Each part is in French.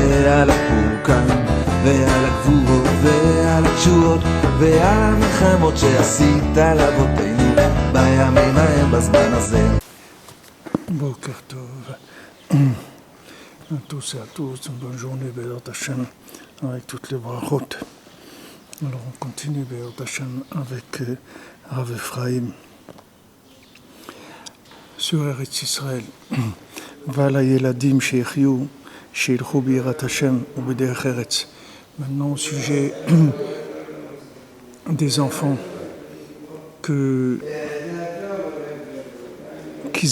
ועל הפורקן ועל הגבורות ועל התשועות ועל המלחמות שעשית לאבותינו בימים ההם בזמן הזה. בוקר טוב à tous et à tous, une bonne journée Bézat Hashem avec toutes les brachot. Alors on continue Bézat Hashem avec Rav Ephraim sur Eretz Israël. ועל הילדים שיחיו, שילכו ביראת השם ובדרך ארץ. Maintenant au sujet des enfants qu'ils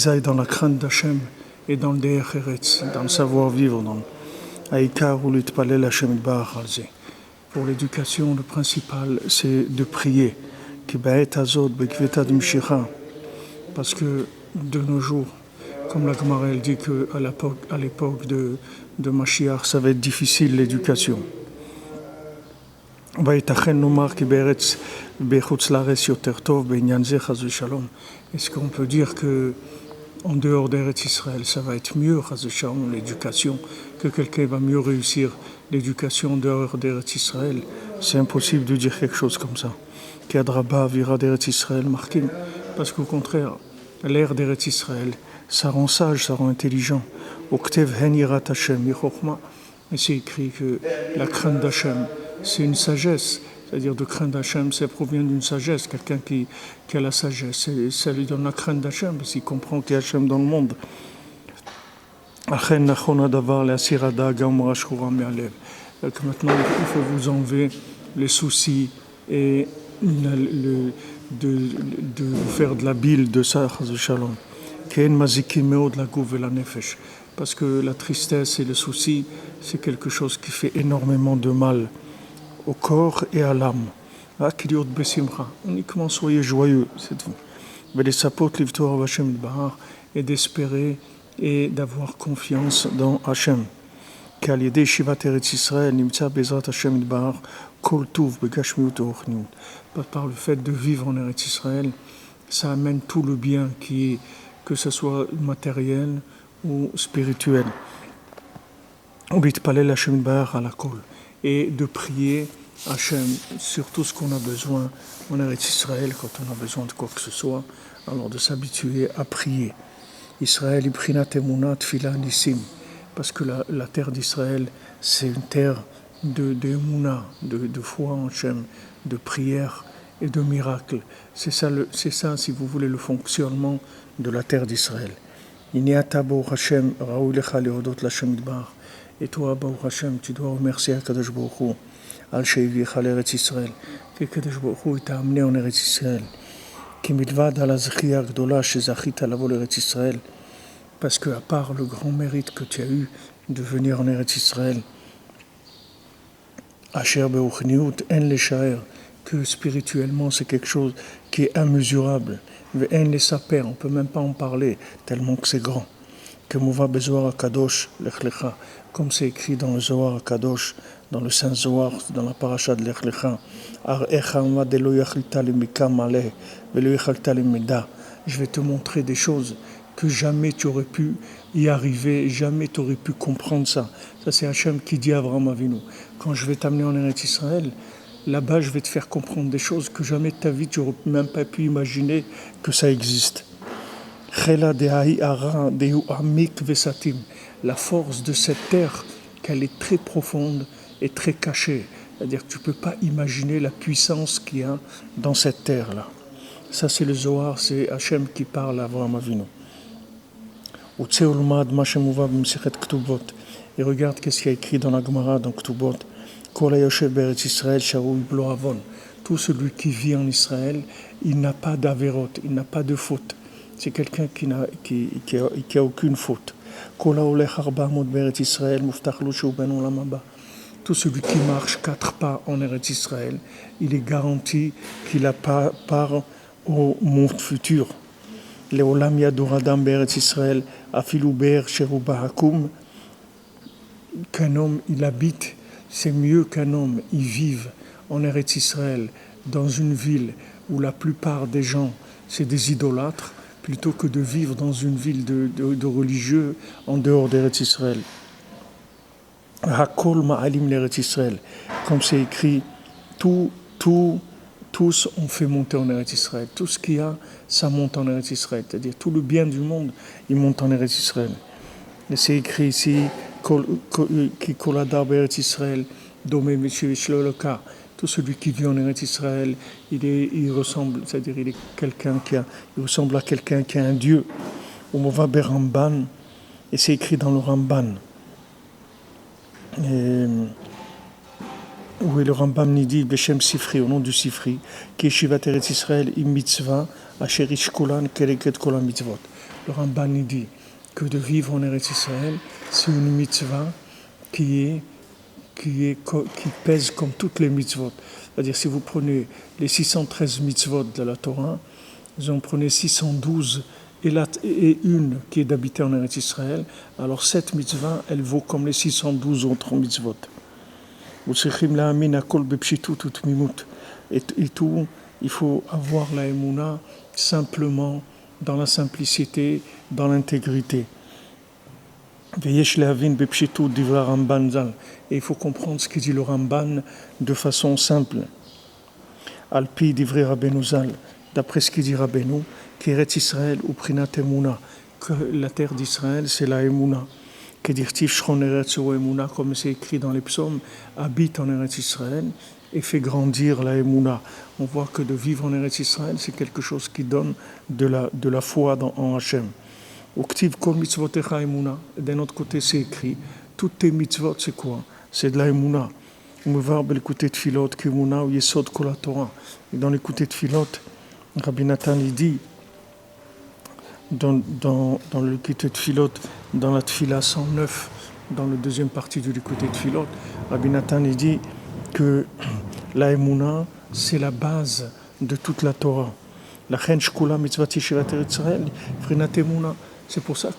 aillent dans la crainte d'Hachem et dans le derech eretz, dans le savoir-vivre, dans Aïkar ou l'itpalel Hashem Yitbarach al Zeh. Pour l'éducation, le principal, c'est de prier. Ki ba'et hazot bekveta d'mshicha. Parce que de nos jours, comme la Gemara elle dit qu'à l'époque de Mashiach, ça va être difficile l'éducation. Est-ce qu'on peut dire que en dehors d'Eretz Israël, ça va être mieux, l'éducation, que quelqu'un va mieux réussir l'éducation en dehors d'Eretz Israël? C'est impossible de dire quelque chose comme ça. Parce qu'au contraire, l'ère d'Eretz Israël, ça rend sage, ça rend intelligent. Et c'est écrit que la crainte d'Hachem, c'est une sagesse. C'est-à-dire de crainte d'Hachem, ça provient d'une sagesse. Quelqu'un qui a la sagesse, ça lui donne la crainte d'Hachem, parce qu'il comprend qu'il y a Hachem dans le monde. Donc maintenant, il faut vous enlever les soucis et de vous faire de la bile de ça, parce que la tristesse et le souci, c'est quelque chose qui fait énormément de mal au corps et à l'âme. Uniquement soyez joyeux, c'est tout. Et d'espérer et d'avoir confiance dans Hachem. Par le fait de vivre en Eretz Israël, ça amène tout le bien qui est, que ce soit matériel ou spirituel. Et de prier Hachem sur tout ce qu'on a besoin en Eretz Israël, quand on a besoin de quoi que ce soit, alors de s'habituer à prier. Israël ibrinat emunat tfila nissim, parce que la terre d'Israël, c'est une terre de foi en Hachem, de prière et de miracles. C'est ça, si vous voulez, le fonctionnement de la terre d'Israël. Hashem, et toi, Baruch Hashem, tu dois remercier Akadosh Baruch Hu, al she'iviecha l'Eretz Israël, que Akadosh Baruch Hu t'a amené en Eretz Israël. Ki milvad ala zechia gdola shezachita lavo l'Eretz Israël, parce que à part le grand mérite que tu as eu de venir en Eretz Israël, asher beruchniut en leshaer, que spirituellement c'est quelque chose qui est immesurable, ve'en lesaper, on peut même pas en parler tellement que c'est grand. Que mouva bezoar kadosh lech lecha, comme c'est écrit dans le Zohar Kadosh, dans le Saint Zohar, dans la paracha de Lech Lecha. Je vais te montrer des choses que jamais tu aurais pu y arriver, jamais tu aurais pu comprendre ça. Ça c'est Hachem qui dit à Avraham Avinu. Quand je vais t'amener en Eretz Israël, là-bas je vais te faire comprendre des choses que jamais de ta vie tu n'aurais même pas pu imaginer que ça existe. La force de cette terre, qu'elle est très profonde et très cachée. C'est-à-dire que tu ne peux pas imaginer la puissance qu'il y a dans cette terre-là. Ça, c'est le Zohar, c'est Hachem qui parle à Avraham Avinu. Et regarde qu'est-ce qu'il y a écrit dans la Gemara, dans Ktubot. Tout celui qui vit en Israël, il n'a pas d'avérote, il n'a pas de faute. C'est quelqu'un qui a aucune faute. Tout celui qui marche 4 pas en Eretz Israël, il est garanti qu'il a part au monde futur. Leolam yadoradam be'eretz Israël, afilu be'er sheruba hakum. Qu'un homme, il habite, c'est mieux qu'un homme, il vive en Eretz Israël, dans une ville où la plupart des gens, c'est des idolâtres, plutôt que de vivre dans une ville de religieux en dehors d'Eretz Israël. Hakol Ma'alim l'Eretz Israël. Comme c'est écrit, tous ont fait monter en Eretz Israël. Tout ce qu'il y a, ça monte en Eretz Israël. C'est-à-dire tout le bien du monde, il monte en Eretz Israël. Et c'est écrit ici, Ki Koladar Beretz Israël, Domé Mishivish Loloka. Tout celui qui vit en Eretz Israël, il ressemble, c'est-à-dire il ressemble à quelqu'un qui a un Dieu. Au Mova Beramban, et c'est écrit dans le Ramban. Où est le Rambam Nidi Beshem Sifri, au nom du Sifri, qui est Shivat Eretz Israël, im mitzvah, asher ishkolan kereket kol mitzvot. Le Rambam Nidi que de vivre en Eretz Israël, c'est une mitzvah qui pèse comme toutes les mitzvot. C'est-à-dire, si vous prenez les 613 mitzvot de la Torah, vous en prenez 612 et une qui est d'habiter en Eretz Israël, alors cette mitzvah, elle vaut comme les 612 autres mitzvot. Et tout, il faut avoir la émouna simplement, dans la simplicité, dans l'intégrité. Et il faut comprendre ce que dit le Ramban de façon simple. Alpi divrei Rabbeinu Zal, d'après ce qu'il dit Rabbeinu, qu'Eretz Israël ou Prinat Emuna, que la terre d'Israël c'est la Emuna. Que dire-t-il Shron Eretz ou Emuna, comme c'est écrit dans les psaumes, habite en Eretz Israël et fait grandir la Emuna. On voit que de vivre en Eretz Israël c'est quelque chose qui donne de la foi en Hachem. Uktiv kol mitzvotecha emuna. D'un autre côté, c'est écrit. Toutes tes mitzvot, c'est quoi? C'est de la emuna. Umevar belikuté tfilot ki emuna ou yesod kol Torah. Et dans l'écouté tfilot, Rabbi Nathan il dit dans le l'écouté tfilot, dans la tfila 109, dans la deuxième partie de l'écouté tfilot, Rabbi Nathan il dit que la emuna, c'est la base de toute la Torah. La chen shkula mitzvat yeshivat Eretz Israël, prinat emuna. C'est pour ça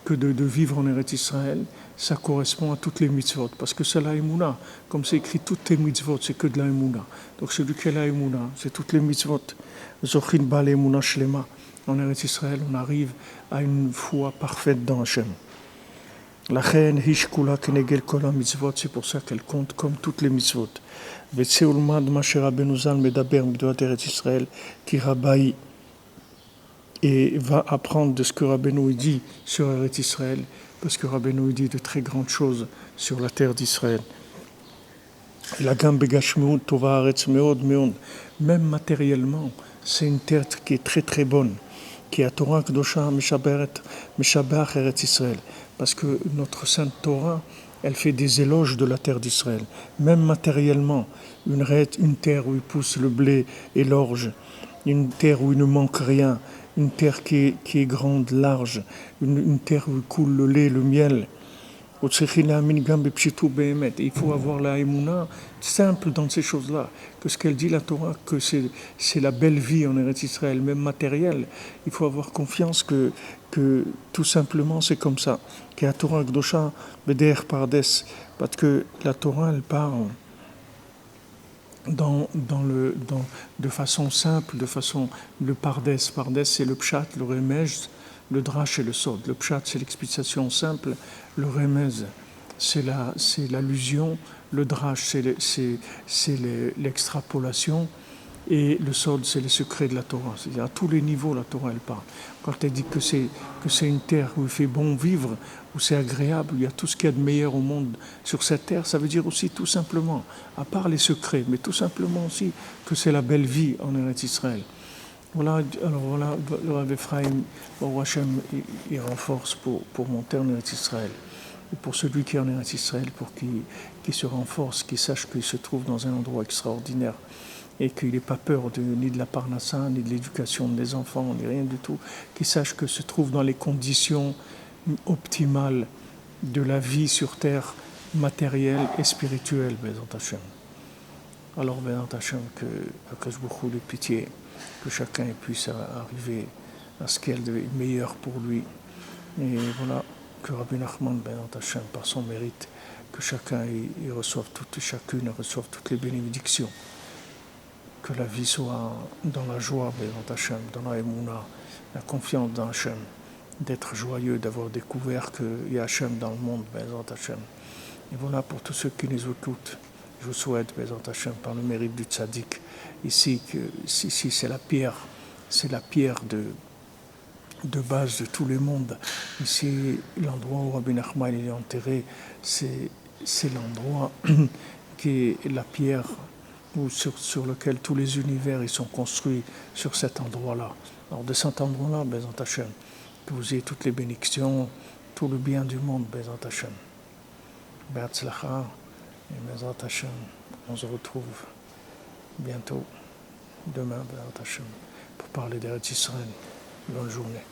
que de vivre en Eretz Israël, ça correspond à toutes les mitzvot. Parce que c'est la Emouna. Comme c'est écrit, toutes les mitzvot, c'est que de la Emouna. Donc celui qui a la Emouna, c'est toutes les mitzvot. Zochin bal Emouna shlema. En Eretz Israël, on arrive à une foi parfaite dans Hachem. La chen hishkula kenegel kol mitzvot, c'est pour ça qu'elle compte comme toutes les mitzvot. Vetseulmad masher Rabbeinu Zal medaber midvat Eretz Israël ki rabai. Et va apprendre de ce que Rabbeinu dit sur Eretz Israël, parce que Rabbeinu dit de très grandes choses sur la terre d'Israël. La gambe gashmeut tova aretz meod meod. Même matériellement, c'est une terre qui est très très bonne, qui est à Torah Kedosha Meshabach Eretz Israël, parce que notre sainte Torah, elle fait des éloges de la terre d'Israël. Même matériellement, une terre où il pousse le blé et l'orge, une terre où il ne manque rien, une terre qui est grande, large, une terre où coule le lait, le miel. Il faut avoir la émouna simple dans ces choses-là, que ce qu'elle dit la Torah, que c'est la belle vie en Eretz Israël, même matérielle. Il faut avoir confiance que tout simplement c'est comme ça. Que la Torah Kedosha Beder Pardes, parce que la Torah elle parle de façon simple, le pardes c'est le pshat, le remez, le drash et le sod. Le pshat c'est l'explication simple, le remez c'est l'allusion, le drash c'est l'extrapolation et le sod c'est les secrets de la Torah. C'est-à-dire à tous les niveaux la Torah elle parle. Quand elle dit que c'est une terre où il fait bon vivre, où c'est agréable, où il y a tout ce qu'il y a de meilleur au monde sur cette terre, ça veut dire aussi tout simplement, à part les secrets, mais tout simplement aussi que c'est la belle vie en Eretz Israël. Voilà, le Rav Ephraim, Hachem, il renforce pour monter en Eretz Israël. Et pour celui qui est en Eretz Israël, pour qu'il se renforce, qu'il sache qu'il se trouve dans un endroit extraordinaire et qu'il n'ait pas peur ni de la parnassa, ni de l'éducation des enfants, ni rien du tout, qu'il sache que se trouve dans les conditions optimales de la vie sur terre, matérielle et spirituelle, Bézant Hachem. Alors, Bézant Hachem, que je beaucoup de pitié, que chacun puisse arriver à ce qu'il y a de meilleur pour lui. Et voilà, que Rabbi Nachman, Bézant Hachem, par son mérite, que chacun chacune reçoive toutes les bénédictions. Que la vie soit dans la joie, Bézant Hachem, dans la émouna, la confiance dans Hachem. d'être joyeux, d'avoir découvert qu'il y a Hachem dans le monde, Bezrat Hachem. Et voilà pour tous ceux qui les écoutent. Je vous souhaite, Bezrat Hachem, par le mérite du tzaddik, ici c'est la pierre de base de tous les mondes. Ici, l'endroit où Rabbi Nachman est enterré, c'est l'endroit qui est la pierre sur lequel tous les univers ils sont construits, sur cet endroit-là. Alors de cet endroit-là, Bezrat Hachem, que vous ayez toutes les bénédictions, tout le bien du monde, Bezrat Hachem. Be'atzlacha, et Bezrat Hachem, on se retrouve bientôt, demain, Bezrat Hachem, pour parler d'Eretz Israël. Bonne journée.